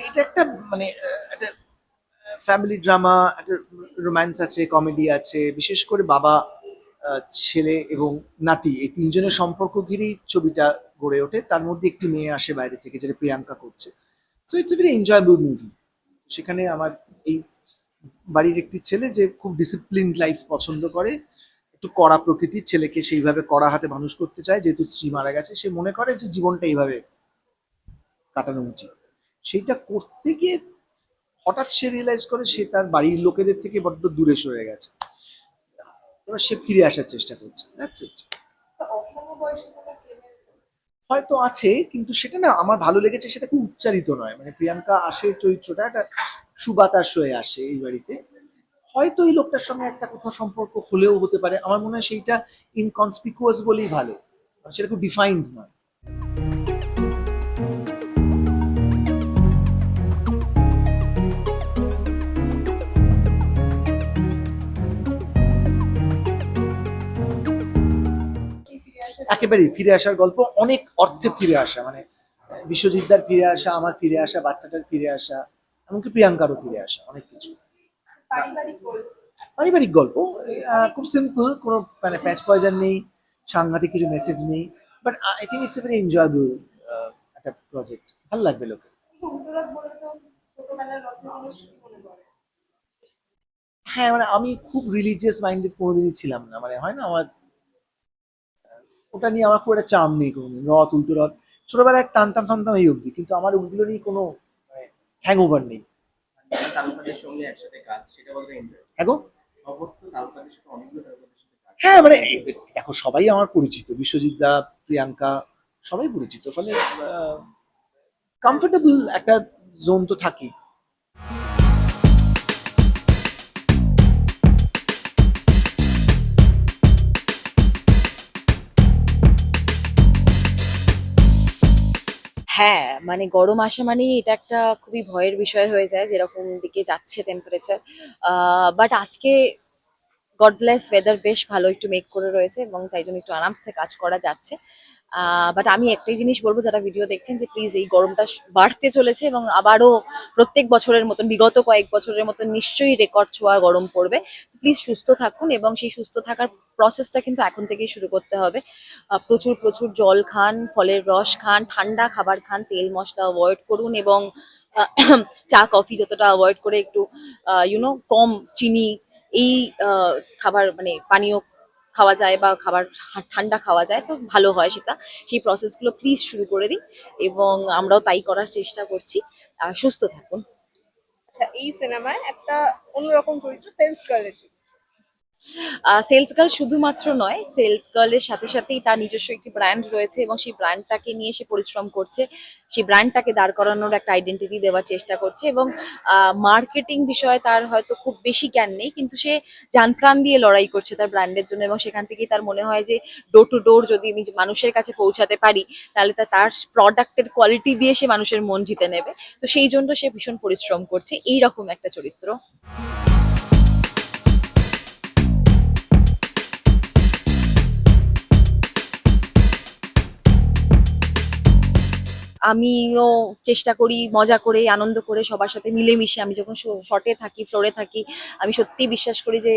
এটা একটা মানে একটা ফ্যামিলি ড্রামা, একটা রোম্যান্স আছে, কমেডি আছে, বিশেষ করে বাবা, ছেলে এবং নাতি এই তিনজনের সম্পর্ক ঘিরেই ছবিটা গড়ে ওঠে। তার মধ্যে একটি মেয়ে আসে বাইরে থেকে, যেটা প্রিয়াঙ্কা করছে। So it's a very enjoyable movie. সেখানে আমার এই বাড়ির একটি ছেলে যে খুব ডিসিপ্লিন লাইফ পছন্দ করে, একটু কড়া প্রকৃতির, ছেলেকে সেইভাবে কড়া হাতে মানুষ করতে চায়, যেহেতু স্ত্রী মারা গেছে সে মনে করে যে জীবনটা এইভাবে কাটানো উচিত। সেইটা করতে গিয়ে হঠাৎ সে রিয়েলাইজ করে সে তার বাড়ির লোকেদের থেকে বড্ড দূরে সরে গেছে। এবার সে ফিরে আসার চেষ্টা করছে, দ্যাটস ইট। হয়তো আছে, কিন্তু সেটা না আমার ভালো লেগেছে, সেটা খুব উচ্চারিত নয়। মানে প্রিয়াঙ্কা আসে, চরিত্রটা একটা সুবাতাস হয়ে আসে এই বাড়িতে। হয়তো এই লোকটার সঙ্গে একটা কোথাও সম্পর্ক হলেও হতে পারে, আমার মনে হয় সেইটা ইনকনসপিকুয়াস বলেই ভালো, সেটা খুব ডিফাইন্ড নয়। একেবারেই ফিরে আসার গল্প, অনেক অর্থে ফিরে আসা, মানে বিশ্বজিৎদার ফিরে আসা, আমার ফিরে আসা, বাচ্চাটার ফিরে আসা, এমনকি প্রিয়াঙ্কারও ফিরে আসা, অনেক কিছু। পারিবারিক গল্প, খুব সিম্পল, কোনো মানে প্যাচ পয়জার নেই, সাংঘাতিক কিছু মেসেজ নেই, but I think it's a very enjoyable একটা প্রজেক্ট, ভালো লাগবে লোকে। হ্যাঁ, মানে আমি খুব রিলিজিয়াস মাইন্ডেড কোনোদিনই ছিলাম না, মানে হয় না আমার, ওটা নিয়ে আমার খুব একটা চার্ম নেই কোনোদিন, রথ উল্টো রথ ছোটবেলায় টানতাম ফানতাম এই অবধি, কিন্তু আমার ওগুলো নিয়ে কোনো মানে হ্যাং ওভার নেই। তারকাদের সঙ্গে একসাথে কাজ সেটা কতটা এনজয়? এখন সমস্ত তারকাদের সাথে অনেকগুলো তারকাদের সাথে কাজ হ্যাঁ, মানে দেখো সবাই আমার পরিচিত, বিশ্বজিৎ দা, প্রিয়াঙ্কা, সবাই পরিচিত, ফলে কমফোর্টেবল একটা জোন তো থাকি। হ্যাঁ, মানে গরম আসা মানেই এটা একটা খুবই ভয়ের বিষয় হয়ে যায়, যেরকম দিকে যাচ্ছে টেম্পারেচার। বাট আজকে গড ব্লেস ওয়েদার বেশ ভালো একটু মেক করে রয়েছে এবং তাই জন্য একটু আরামসে কাজ করা যাচ্ছে। বাট আমি একটাই জিনিস বলবো, যারা ভিডিও দেখছেন, যে প্লিজ এই গরমটা বাড়তে চলেছে এবং আবারও প্রত্যেক বছরের মতন, বিগত কয়েক বছরের মতন নিশ্চয়ই রেকর্ড ছোঁয়া গরম পড়বে। প্লিজ সুস্থ থাকুন এবং সেই সুস্থ থাকার প্রসেসটা কিন্তু এখন থেকেই শুরু করতে হবে। প্রচুর প্রচুর জল খান, ফলের রস খান, ঠান্ডা খাবার খান, তেল মশলা অ্যাভয়েড করুন এবং আহ, চা কফি যতটা অ্যাভয়েড করে একটু কম চিনি এই খাবার মানে পানীয় খাওয়া যায় বা খাবার ঠান্ডা খাওয়া যায় তো ভালো হয় সেটা। সেই প্রসেসগুলো প্লিজ শুরু করে দিন এবং আমরাও তাই করার চেষ্টা করছি। সুস্থ থাকুন। আচ্ছা, এই সিনেমায় একটা অন্যরকম চরিত্র, সেলস গার্লের চরিত্র। সেলস গার্ল শুধুমাত্র নয়, সেলস গার্লের সাথে সাথেই তার নিজস্ব একটি ব্র্যান্ড রয়েছে এবং সেই ব্র্যান্ডটাকে নিয়ে সে পরিশ্রম করছে, সেই ব্র্যান্ডটাকে দাঁড় করানোর একটা আইডেন্টিটি দেওয়ার চেষ্টা করছে এবং মার্কেটিং বিষয়ে তার হয়তো খুব বেশি জ্ঞান নেই, কিন্তু সে জান প্রাণ দিয়ে লড়াই করছে তার ব্র্যান্ডের জন্য এবং সেখান থেকেই তার মনে হয় যে ডোর টু ডোর যদি আমি মানুষের কাছে পৌঁছাতে পারি, তাহলে তার প্রোডাক্টের কোয়ালিটি দিয়ে সে মানুষের মন জিতে নেবে। তো সেই জন্য সে ভীষণ পরিশ্রম করছে, এইরকম একটা চরিত্র। আমিও চেষ্টা করি মজা করে, আনন্দ করে, সবার সাথে মিলেমিশে। আমি যখন শর্টে থাকি, ফ্লোরে থাকি, আমি সত্যিই বিশ্বাস করি যে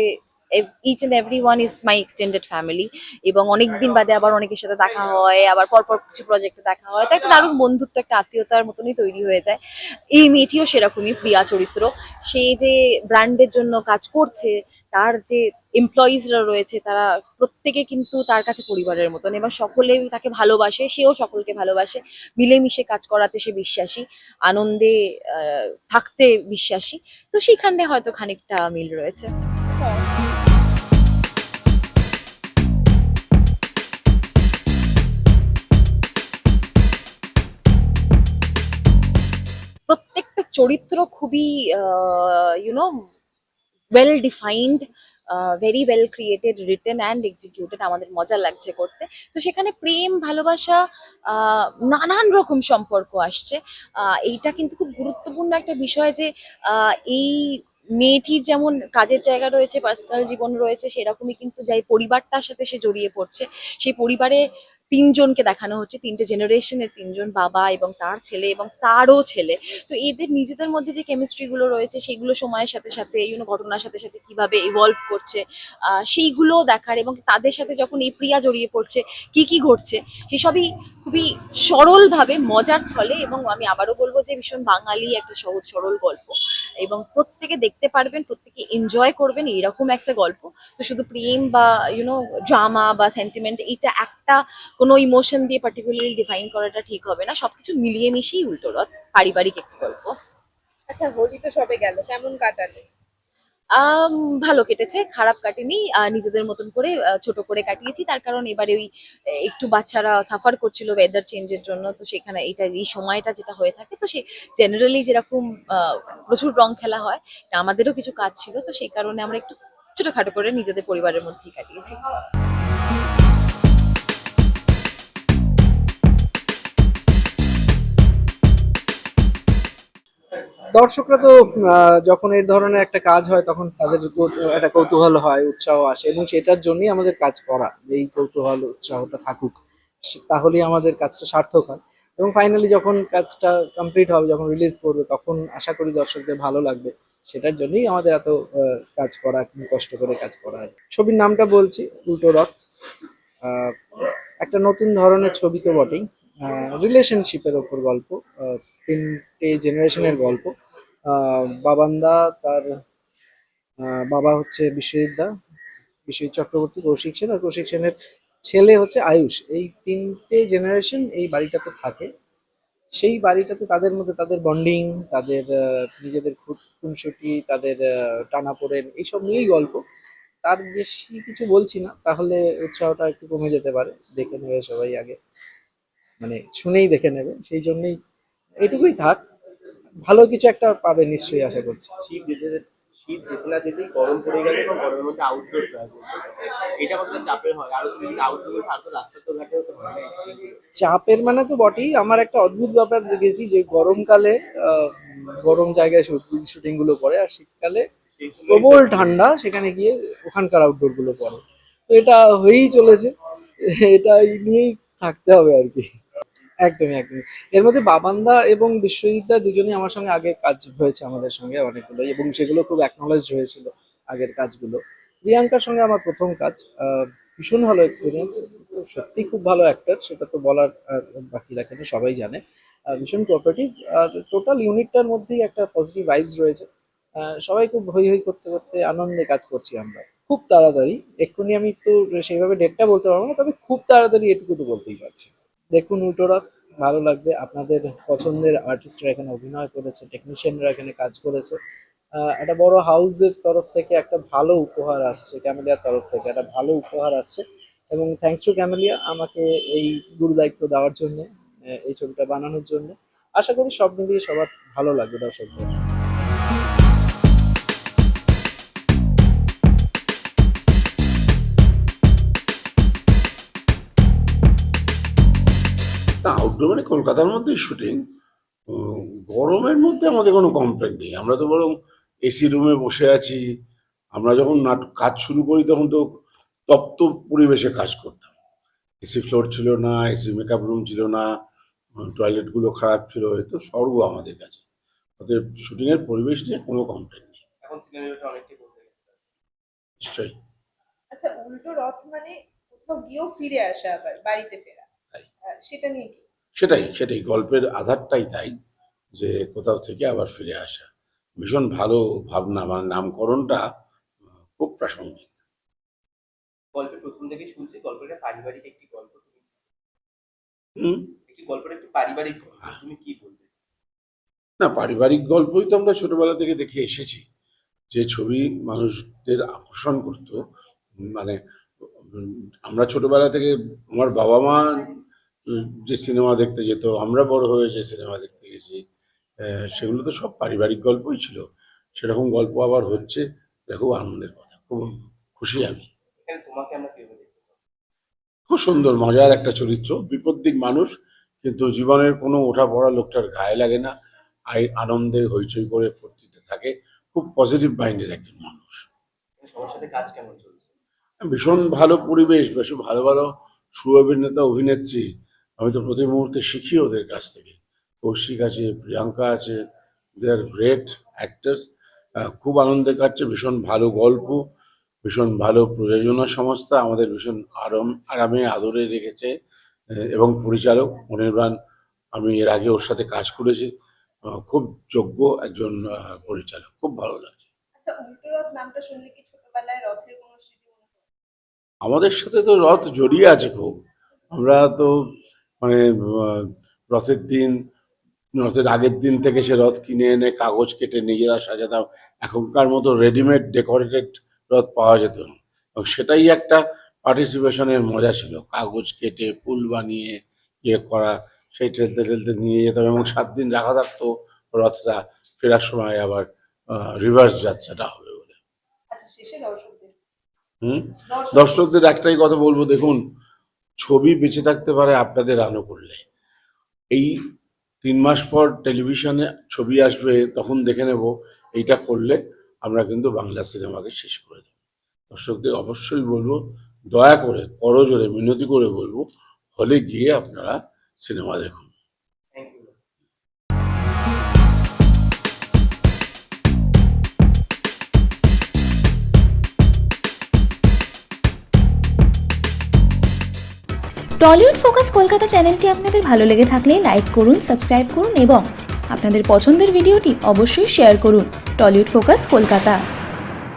each and every one is my extended family এবং অনেকদিন বাদে আবার অনেকের সাথে দেখা হয়, আবার পরপর কিছু প্রজেক্টে দেখা হয়, তো একটা দারুণ বন্ধুত্ব, একটা আত্মীয়তার মতনই তৈরি হয়ে যায়। এই মেয়েটিও সেরকমই প্রিয়া চরিত্র। সে যে ব্র্যান্ডের জন্য কাজ করছে, তার যে এমপ্লয়িজরা রয়েছে তারা প্রত্যেকে কিন্তু তার কাছে পরিবারের মতন এবং সকলেই তাকে ভালোবাসে, সেও সকলকে ভালোবাসে। মিলেমিশে কাজ করাতে সে বিশ্বাসী, আনন্দে থাকতে বিশ্বাসী। তো সেখানে হয়তো খানিকটা মিল রয়েছে। আচ্ছা, প্রত্যেকটা চরিত্র খুবই well defined, very well created, written and executed, আমাদের মজা লাগছে করতে। তো সেখানে প্রেম, ভালোবাসা, নানান রকম সম্পর্ক আসছে। এইটা কিন্তু খুব গুরুত্বপূর্ণ একটা বিষয় যে এই মেয়েটির যেমন কাজের জায়গা রয়েছে, পার্সোনাল জীবন রয়েছে, সেরকমই কিন্তু যাই পরিবারটার সাথে সে জড়িয়ে পড়ছে, সেই পরিবারে তিনজনকে দেখানো হচ্ছে, তিনটে জেনারেশনের তিনজন, বাবা এবং তার ছেলে এবং তারও ছেলে। তো এদের নিজেদের মধ্যে যে কেমিস্ট্রি গুলো রয়েছে সেগুলো সময়ের সাথে সাথে ঘটনার সাথে সাথে কিভাবে ইভলভ করছে, সেইগুলো দেখার, এবং তাদের সাথে যখন এই প্রিয়া জড়িয়ে পড়ছে কি কি ঘটছে সেসবই খুবই সরলভাবে মজার ছলে, এবং আমি আবারও বলবো যে ভীষণ বাঙালি একটা সহজ সরল গল্প, এবং প্রত্যেকে দেখতে পারবেন, প্রত্যেকে এনজয় করবেন এইরকম একটা গল্প। তো শুধু প্রেম বা ড্রামা বা সেন্টিমেন্ট, এটা একটা কোনো ইমোশন দিয়ে পার্টিকুলারলি ডিফাইন করাটা ঠিক হবে না, সবকিছু মিলিয়ে মিশিয়ে উল্টো রথ পারিবারিক একটা গল্প। আচ্ছা, হোলি তো সবে গেল, কেমন কাটালে? আম, ভালো কেটেছে, খারাপ কাটেনি। নিজেদের মতন করে ছোট করে কাটিয়েছি, তার কারণ এবারে ওই একটু বাচ্চারা সাফার করছিল ওয়েদার চেঞ্জের জন্য, তো সেখানে এই সময়টা যেটা হয়ে থাকে, তো সে জেনারেলি যেরকম প্রচুর রং খেলা হয়, তা আমাদেরও কিছু কাজ ছিল, তো সেই কারণে আমরা একটু ছোটখাটো করে নিজেদের পরিবারের মধ্যেই কাটিয়েছি। দর্শকরা তো যখন এই ধরনের একটা কাজ হয় তখন তাদের একটা কৌতূহল হয়, উৎসাহ আসে, এবং সেটার জন্যই আমাদের কাজ করা, এই কৌতূহল উৎসাহটা থাকুক, তাহলেই আমাদের কাজটা সার্থক হয়। এবং ফাইনালি যখন কাজটা কমপ্লিট হবে, যখন রিলিজ করবে, তখন আশা করি দর্শকদের ভালো লাগবে। সেটার জন্যই আমাদের এত কাজ করা, কষ্ট করে কাজ করা হয়। ছবির নামটা বলছি, উল্টো রথ। আহ, একটা নতুন ধরনের ছবি তো বটেই, রিলেশনশিপের ওপর গল্প, তিনটে জেনারেশনের গল্প। বাবান্দা, তার বাবা হচ্ছে বিশ্বজিৎ চক্রবর্তী, কৌশিক সেন, আর কৌশিক সেনের ছেলে হচ্ছে আয়ুষ। এই তিনটে জেনারেশন এই বাড়িটাতে থাকে। সেই বাড়িটাতে তাদের মধ্যে তাদের বন্ডিং, তাদের নিজেদের খুনসুটি, তাদের টানাপোড়েন, এইসব নিয়েই গল্প। তার বেশি কিছু বলছি না, তাহলে উৎসাহটা একটু কমে যেতে পারে। দেখে নেবে সবাই আগে, মানে শুনেই দেখে নেবে, সেই জন্যই এটুকুই থাক। ভালো কিছু একটা পাবে নিশ্চয়ই, আশা করছি। শীত যেতে না যেতেই গরম পড়ে গেলে এবং গরমের মধ্যে আউটডোর প্রায় করতে হবে। এটা কতটা চাপের হয়, আরো তুমি আউটডোর আর তো রাস্তা তো ঘাটেও তো হয় না। চাপের মানে তো বটেই। আমার একটা অদ্ভুত ব্যাপার দেখেছি যে গরমকালে গরম জায়গায় শুটিং গুলো করে, আর শীতকালে সেই সময় প্রবল ঠান্ডা, সেখানে গিয়ে ওখানকার আউটডোর গুলো করে। তো এটা হয়েই চলেছে, এটা নিয়েই থাকতে হবে আর কি। একদমই একদমই। এর মধ্যে বাবান্দা এবং বিশ্বজিৎ দা দুজনেই আমার সঙ্গে আগে কাজ হয়েছে, আমাদের সঙ্গে অনেকগুলো, এবং সেগুলো খুব অ্যাকনলেজড হয়েছিল আগের কাজগুলো। প্রিয়াঙ্কার সঙ্গে আমার প্রথম কাজ, ভীষণ ভালো এক্সপিরিয়েন্স। সত্যি খুব ভালো অ্যাক্টর, সেটা তো বলার আর বাকি রাখে না, সবাই জানে। ভীষণ কোঅপারেটিভ, আর টোটাল ইউনিটটার মধ্যেই একটা পজিটিভ ভাইবস রয়েছে। সবাই খুব হই হই করতে করতে আনন্দে কাজ করছি আমরা, খুব তাড়াতাড়ি। এক্ষুনি আমি তো সেইভাবে ডেটটা বলতে পারবো না, তবে খুব তাড়াতাড়ি এটুকু তো বলতেই পারছি। দেখুন উল্টো রথ, ভালো লাগবে। আপনাদের পছন্দের আর্টিস্টরা এখানে অভিনয় করেছে, টেকনিশিয়ানরা এখানে কাজ করেছে। একটা বড় হাউসের তরফ থেকে একটা ভালো উপহার আসছে, ক্যামেলিয়ার তরফ থেকে একটা ভালো উপহার আসছে, এবং থ্যাঙ্কস টু ক্যামেলিয়া আমাকে এই গুরু দায়িত্ব দেওয়ার জন্য, এই ছবিটা বানানোর জন্য। আশা করি সব মিলিয়ে সবার ভালো লাগবে দর্শকদের। না, আউটডোর মানে কলকাতার মধ্যেই শুটিং। গরমের মধ্যে আমাদের কোনো কমপ্লেন নেই, আমরা তো বরং এসি রুমে বসে আছি। আমরা যখন কাজ শুরু করি তখন তো তপ্ত পরিবেশে কাজ করতাম। এসি ফ্লোর ছিল না, এসি মেকআপ রুম ছিল না, টয়লেটগুলো খারাপ ছিল, এ তো স্বর্গ আমাদের কাছে। অতএব শুটিংয়ের পরিবেশ নিয়ে কোনো কমপ্লেন নেই। এখন সিনারিওটা অনেকটাই বদলে গেছে। নিশ্চয়ই। আচ্ছা, উল্টো রথ মানে কোথাও গিয়েও ফিরে আসা, আবার বাড়িতে ফেরা, তাই, সেটা নিয়ে কি? সেটাই সেটাই গল্পের আধারটাই তাই, যে কোথাও থেকে আবার ফিরে আসা। ভীষণ ভালো ভাবনা, মানে নামকরণটা খুব প্রাসঙ্গিক। গল্পের প্রথম থেকেই শুনছি গল্পটা পারিবারিক একটি গল্প। তুমি হুম। একটি গল্পটা একটু পারিবারিক গল্প, তুমি কি বলবে? না, পারিবারিক গল্পই তো আমরা ছোটবেলা থেকে দেখে এসেছি। যে ছবি মানুষদের আকর্ষণ করতো, মানে আমরা ছোটবেলা থেকে আমার বাবা মা যে সিনেমা দেখতে যেত, আমরা বড় হয়ে যে সিনেমা দেখতে গেছি, সেগুলো তো সব পারিবারিক গল্পই ছিল। সেরকম গল্প আবার হচ্ছে, এটা খুব আনন্দের কথা, খুব খুশি আমি। এখানে তোমাকে আমরা কিভাবে দেখতে পাবো? খুব সুন্দর মজার একটা চরিত্র, বিপত্তিক মানুষ, কিন্তু জীবনের কোনো ওঠা পড়া লোকটার গায়ে লাগে না। আনন্দে হইচই করে ফুর্তিতে থাকে, খুব পজিটিভ মাইন্ডের একজন মানুষ। সবার সাথে কাজ কেমন চলছে? ভীষণ ভালো পরিবেশ, বেশ ভালো ভালো সুর অভিনেতা অভিনেত্রী, আমি তো প্রতি মুহূর্তে শিখি ওদের কাছ থেকে। কৌশিক আছে, প্রিয়াঙ্কা আছে, দে আর গ্রেট অ্যাক্টার্স। খুব আনন্দে কাটছে, ভীষণ ভালো গল্প, ভীষণ ভালো প্রযোজনা সংস্থা আমাদের ভীষণ আরামে আদরে রেখেছে। এবং পরিচালক অনির্বাণ, আমি এর আগে ওর সাথে কাজ করেছি, খুব যোগ্য একজন পরিচালক, খুব ভালো লাগছে। আচ্ছা, উল্টো রথ নামটা শুনলে কি ছোটবেলায় রথের কোনো স্মৃতি মনে পড়ে? আমাদের সাথে তো রথ জড়িয়ে আছে খুব। আমরা তো মানে রথের দিন, রথের আগের দিন থেকে সে রথ কিনে এনে কাগজ কেটে নিজেরা সাজাতাম। এখনকার মতো রেডিমেড ডেকোরেটেড রথ পাওয়া যেত না, এবং সেটাই একটা পার্টিসিপেশনের মজা ছিল। কাগজ কেটে ফুল বানিয়ে ইয়ে করা, সেই ঠেলতে ঠেলতে নিয়ে যেতাম, এবং 7 দিন রাখা থাকতো রথটা, ফেরার সময় আবার রিভার্স যাত্রাটা হবে বলে। আচ্ছা, শেষে দর্শকদের দর্শকদের একটাই কথা বলবো, দেখুন, ছবি বেঁচে থাকতে পারে আপনাদের আনুকূল্যে। এই 3 মাস পর টেলিভিশনে ছবি আসবে, তখন দেখে নেব। এইটা করলে আমরা কিন্তু বাংলা সিনেমাকে শেষ করে দেব। দর্শকদের অবশ্যই বলবো, দয়া করে করজোরে মিনতি করে বলবো, হলে গিয়ে আপনারা সিনেমা দেখুন। Thank you. Tollywood focus Kolkata চ্যানেলটি আপনাদের ভালো লেগে থাকলে লাইক করুন, সাবস্ক্রাইব করুন এবং আপনাদের পছন্দের ভিডিওটি অবশ্যই শেয়ার করুন। Tollywood focus Kolkata.